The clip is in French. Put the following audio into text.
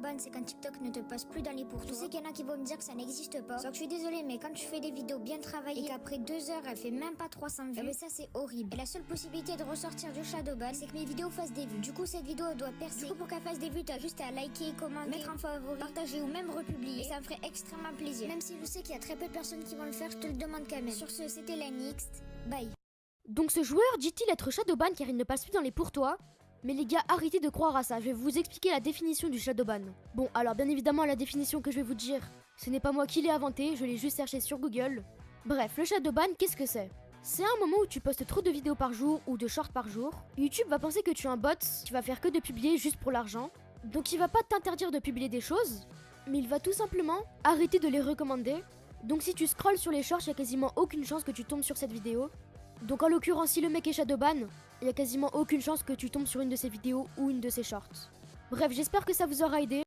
shadowban, c'est quand TikTok ne te passe plus dans les pourtours. Je sais qu'il y en a qui vont me dire que ça n'existe pas. Donc je suis désolée, mais quand tu fais des vidéos bien travaillées et qu'après 2 heures, elle fait même pas 300 vues, mais ça c'est horrible. Et la seule possibilité de ressortir du shadowban, c'est que mes vidéos fassent des vues. Du coup, cette vidéo doit percer. Du coup, pour qu'elle fasse des vues, t'as juste à liker, commenter, mettre en favori, partager ou même republier. Et ça me ferait extrêmement plaisir. Même si je sais qu'il y a très peu de personnes qui vont le faire, je te le demande quand même. Sur ce, c'était la Next. Bye. Donc ce joueur dit-il être shadowban car il ne passe plus dans les pourtois? Mais les gars, arrêtez de croire à ça, je vais vous expliquer la définition du shadowban. Bon, alors bien évidemment la définition que je vais vous dire, ce n'est pas moi qui l'ai inventé, je l'ai juste cherché sur Google. Bref, le shadowban, qu'est-ce que c'est? C'est un moment où tu postes trop de vidéos par jour ou de shorts par jour. YouTube va penser que tu es un bot, qui va faire que de publier juste pour l'argent. Donc il va pas t'interdire de publier des choses, mais il va tout simplement arrêter de les recommander. Donc si tu scrolles sur les shorts, il y a quasiment aucune chance que tu tombes sur cette vidéo. Donc en l'occurrence, si le mec est shadowban, il y a quasiment aucune chance que tu tombes sur une de ses vidéos ou une de ses shorts. Bref, j'espère que ça vous aura aidé.